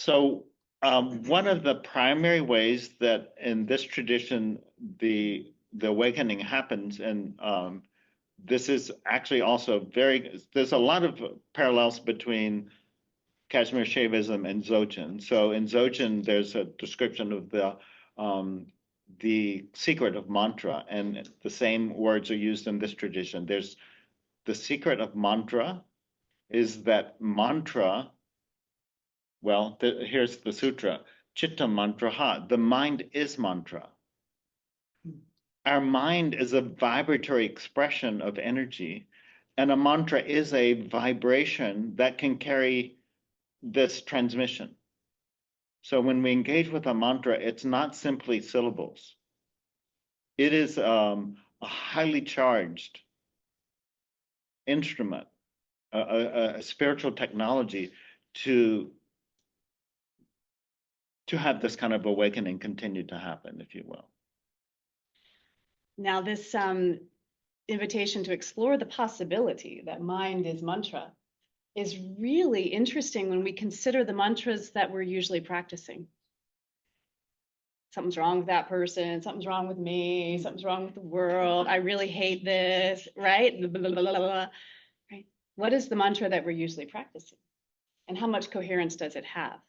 So one of the primary ways that in this tradition the awakening happens, and this is actually also there's a lot of parallels between Kashmir Shaivism and Dzogchen. So in Dzogchen, there's a description of the secret of mantra, and the same words are used in this tradition. There's the secret of mantra is that mantra. Well, here's the sutra. Chittam mantraha. The mind is mantra. Our mind is a vibratory expression of energy, and a mantra is a vibration that can carry this transmission. So when we engage with a mantra, it's not simply syllables. It is a highly charged instrument, a spiritual technology to have this kind of awakening continue to happen, if you will. Now, this invitation to explore the possibility that mind is mantra is really interesting when we consider the mantras that we're usually practicing. Something's wrong with that person, something's wrong with me, something's wrong with the world, I really hate this, right? Blah, blah, blah, blah, blah. Right? What is the mantra that we're usually practicing? And how much coherence does it have?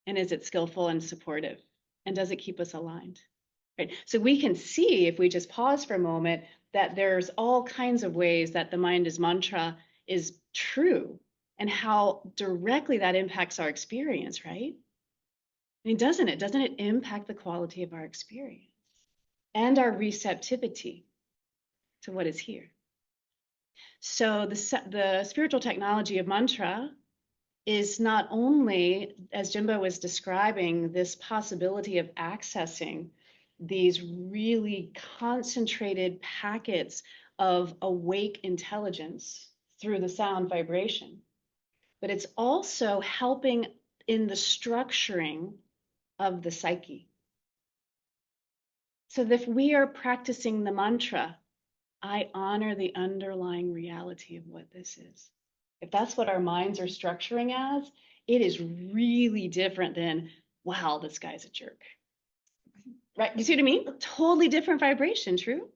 And is it skillful and supportive? And does it keep us aligned? Right? So we can see, if we just pause for a moment, that there's all kinds of ways that the mind is mantra is true, and how directly that impacts our experience, right? I mean, doesn't it? Doesn't it impact the quality of our experience and our receptivity to what is here? So the spiritual technology of mantra is not only, as Jimbo was describing, this possibility of accessing these really concentrated packets of awake intelligence through the sound vibration, but it's also helping in the structuring of the psyche. So if we are practicing the mantra, I honor the underlying reality of what this is. If that's what our minds are structuring as, it is really different than, wow, this guy's a jerk. Right? You see what I mean? A totally different vibration, true?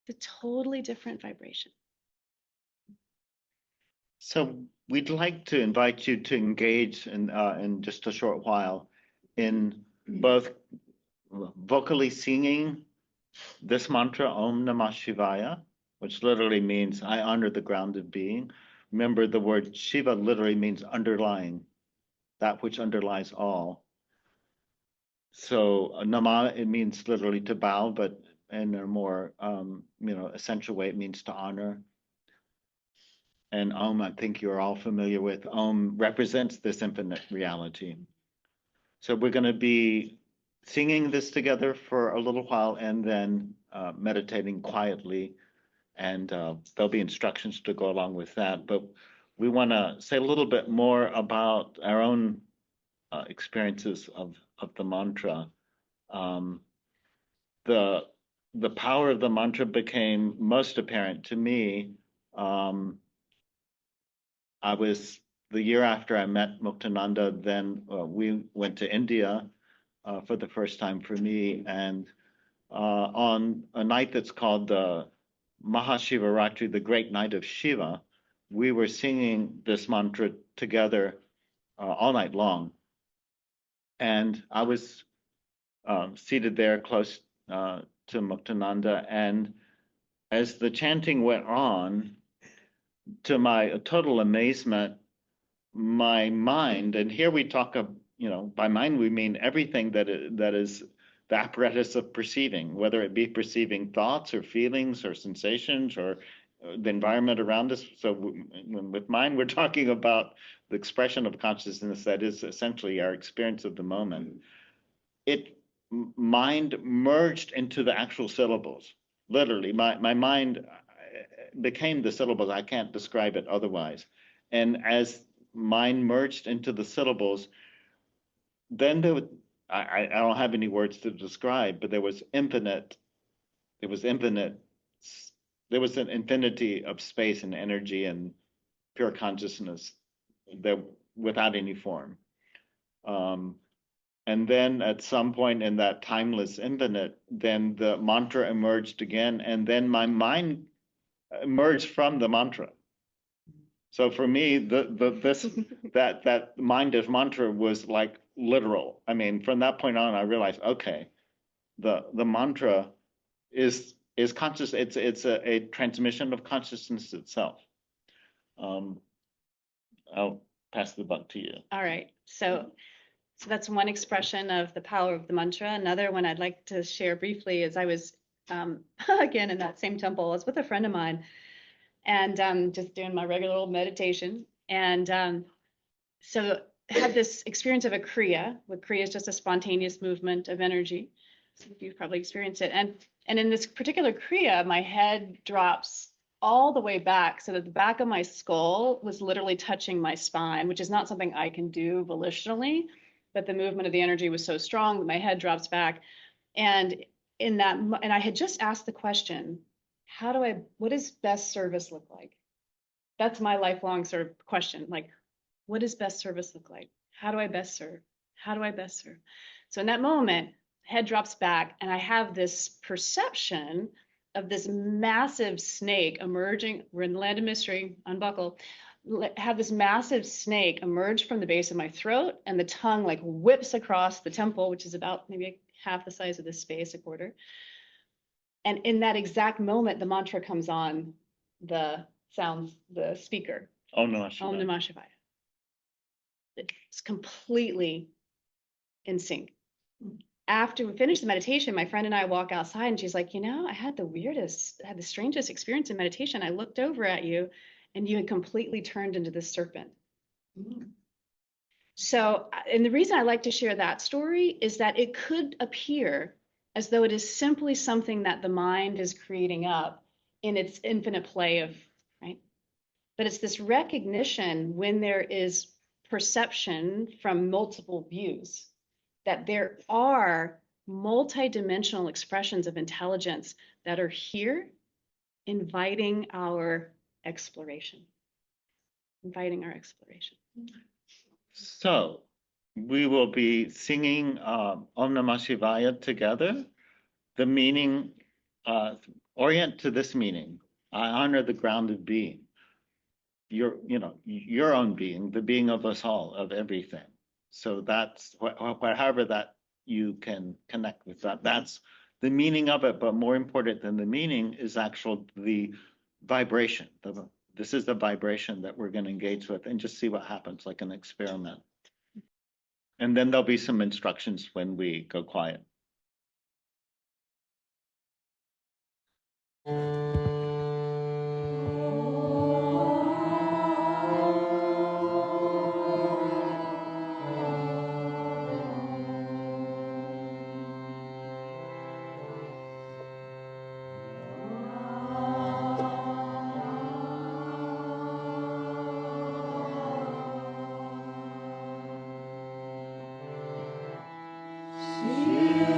It's a totally different vibration. So we'd like to invite you to engage in just a short while in both vocally singing this mantra, Om Namah Shivaya, which literally means I honor the grounded being. Remember, the word Shiva literally means underlying, that which underlies all. So Namah, it means literally to bow, but in a more essential way, it means to honor. And Om, I think you're all familiar with. Om represents this infinite reality. So we're going to be singing this together for a little while, and then meditating quietly. And there'll be instructions to go along with that. But we want to say a little bit more about our own experiences of the mantra. The power of the mantra became most apparent to me. I was the year after I met Muktananda, then we went to India for the first time for me, and on a night that's called the Mahashivaratri, the Great Night of Shiva, we were singing this mantra together all night long. And I was seated there close to Muktananda, and as the chanting went on, to my total amazement, my mind, and here we talk of, by mind we mean everything that is the apparatus of perceiving, whether it be perceiving thoughts or feelings or sensations or the environment around us. So with mind, we're talking about the expression of consciousness that is essentially our experience of the moment. Mind merged into the actual syllables. Literally, my mind became the syllables. I can't describe it otherwise. And as mind merged into the syllables, then I don't have any words to describe, but there was an infinity of space and energy and pure consciousness there without any form. And then at some point in that timeless infinite, then the mantra emerged again, and then my mind emerged from the mantra. So for me, that mind as mantra was like literal. I mean, from that point on, I realized, okay, the mantra is conscious. It's a transmission of consciousness itself. I'll pass the buck to you. All right. So that's one expression of the power of the mantra. Another one I'd like to share briefly is I was again in that same temple. I was with a friend of mine and just doing my regular old meditation. And so had this experience of a kriya. With kriya is just a spontaneous movement of energy. So you've probably experienced it. And in this particular kriya, my head drops all the way back so that the back of my skull was literally touching my spine, which is not something I can do volitionally, but the movement of the energy was so strong that my head drops back. And and I had just asked the question, what does best service look like? That's my lifelong sort of question. Like, what does best service look like? How do I best serve? How do I best serve? So in that moment, head drops back and I have this perception of this massive snake emerging. We're in the land of mystery, unbuckle. Have this massive snake emerge from the base of my throat, and the tongue like whips across the temple, which is about maybe half the size of this space, a quarter. And in that exact moment, the mantra comes on the speaker. Om Namah Shivaya. Om Namah Shivaya. It's completely in sync. After we finish the meditation, my friend and I walk outside and she's like, I had the strangest experience in meditation. I looked over at you and you had completely turned into this serpent. Mm-hmm. So, and the reason I like to share that story is that it could appear as though it is simply something that the mind is creating up in its infinite play of, right? But it's this recognition when there is perception from multiple views, that there are multidimensional expressions of intelligence that are here inviting our exploration. So we will be singing Om Namah Shivaya together. The meaning, orient to this meaning. I honor the grounded being. Your own being, the being of us all, of everything. So that's however that you can connect with that. That's the meaning of it. But more important than the meaning is the vibration. This is the vibration that we're going to engage with and just see what happens, like an experiment. And then there'll be some instructions when we go quiet. Shiva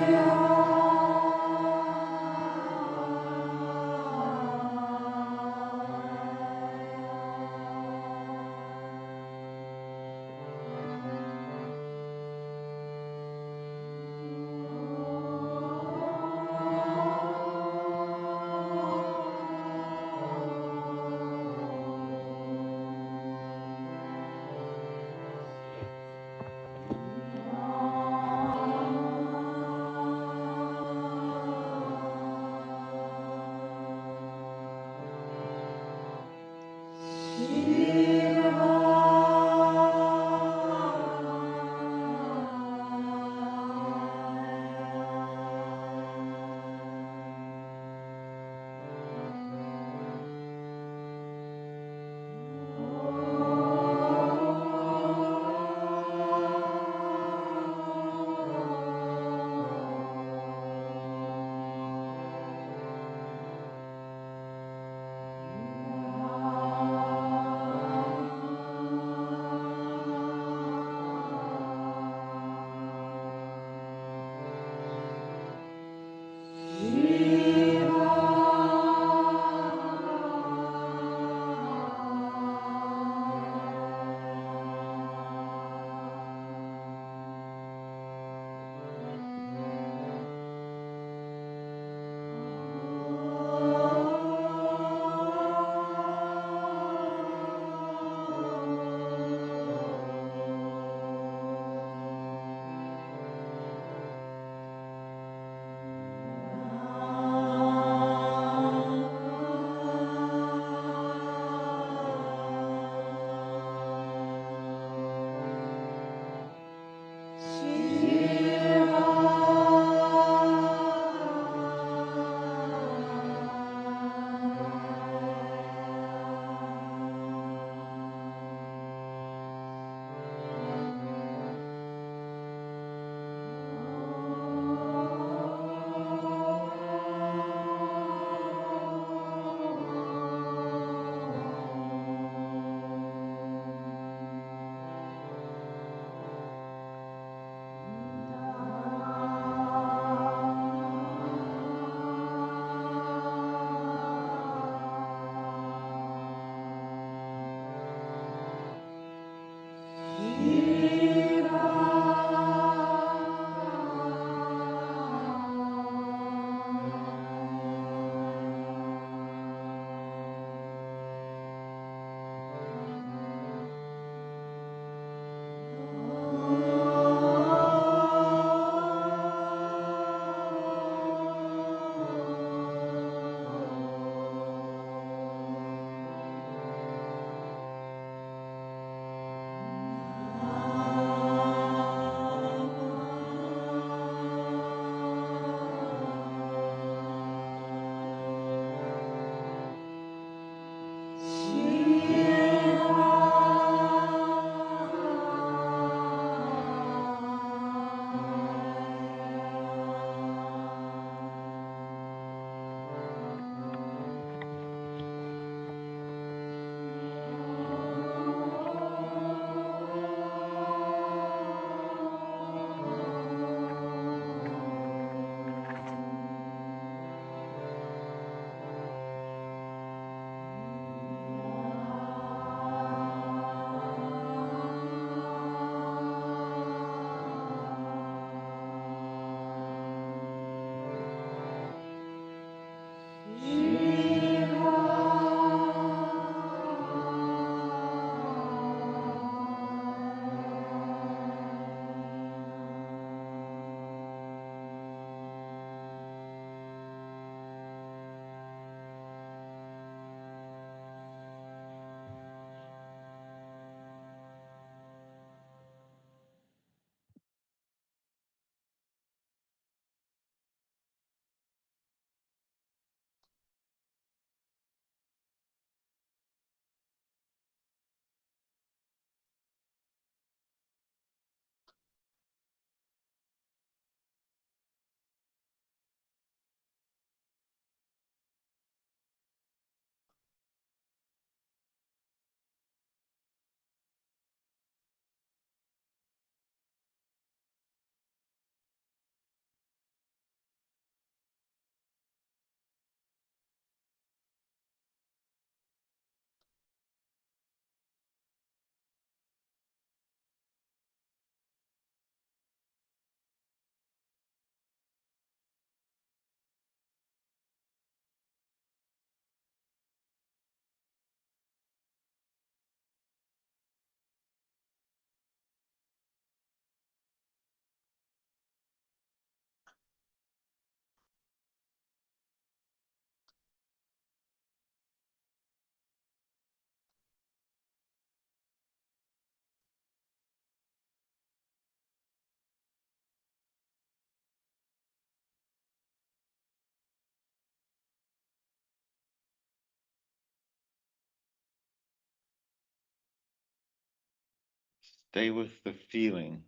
Stay with the feeling.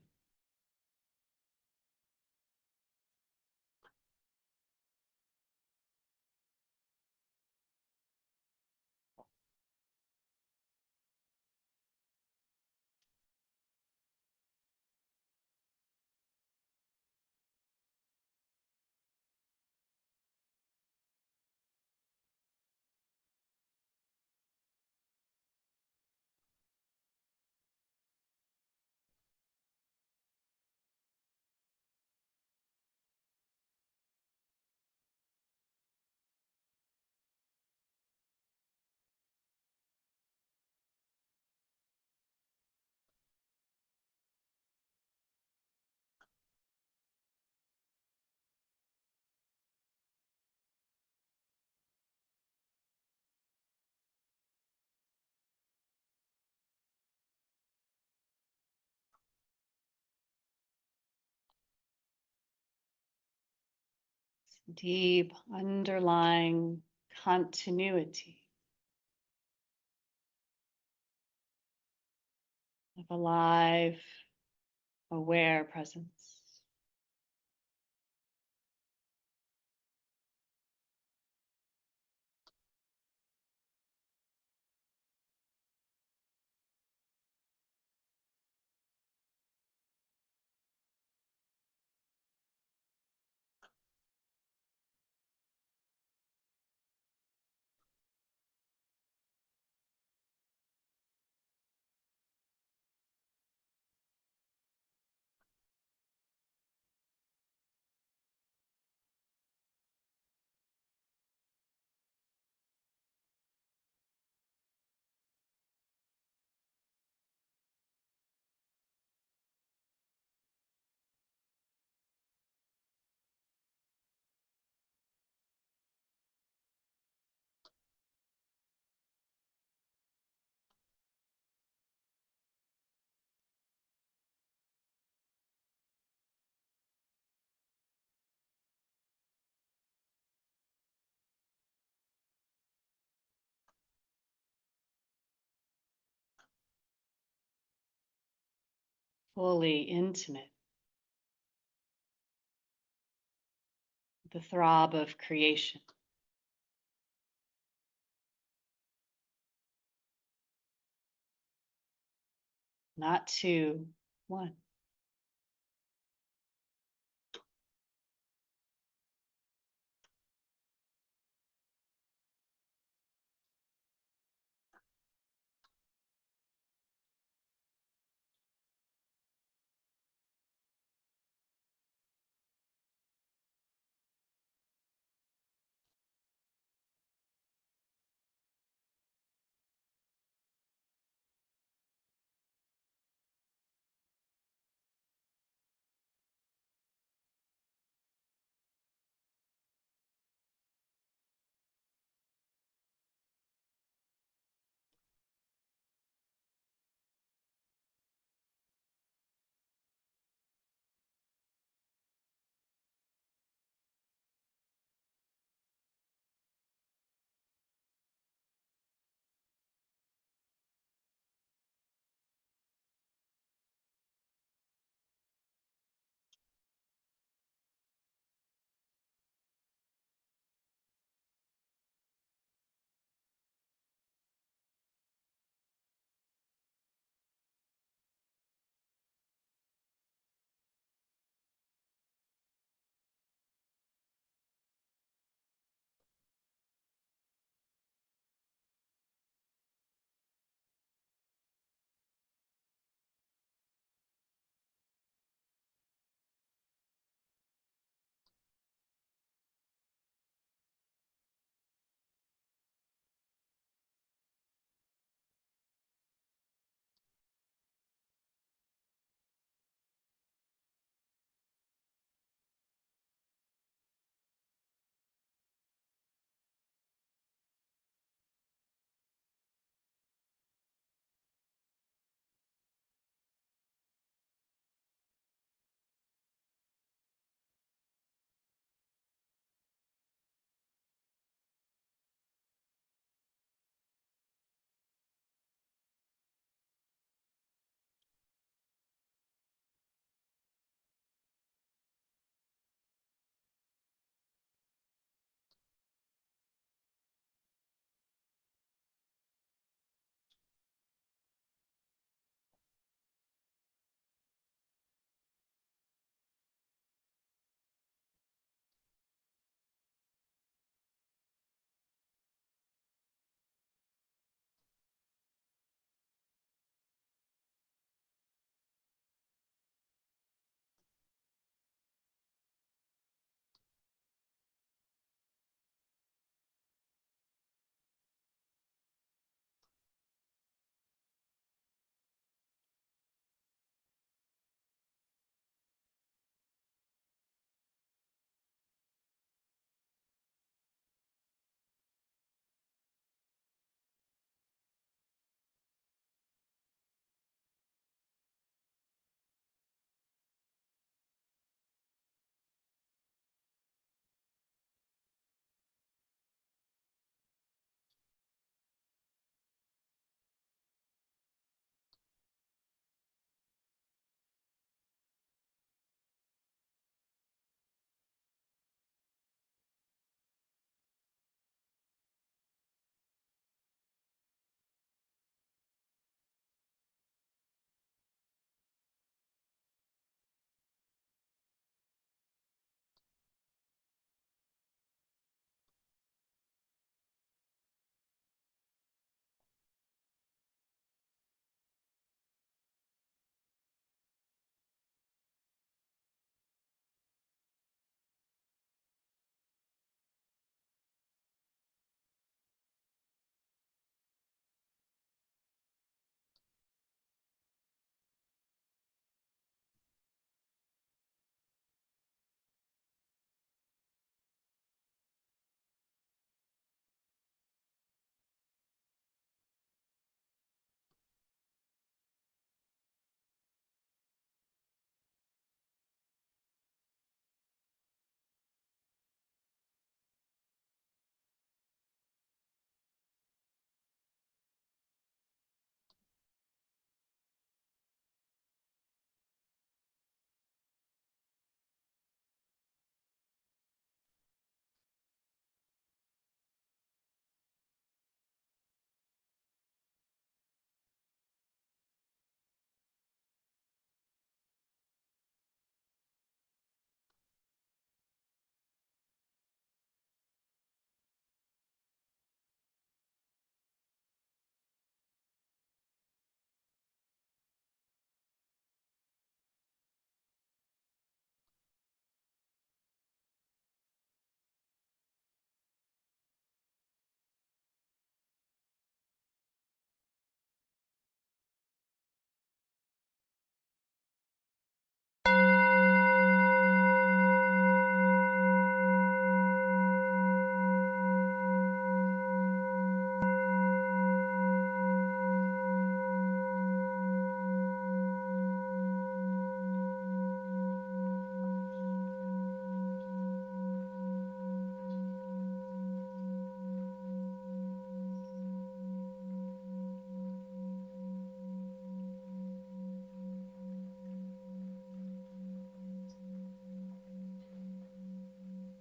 Deep underlying continuity of alive, aware presence. Fully intimate. The throb of creation. Not two, one.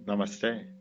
Namaste.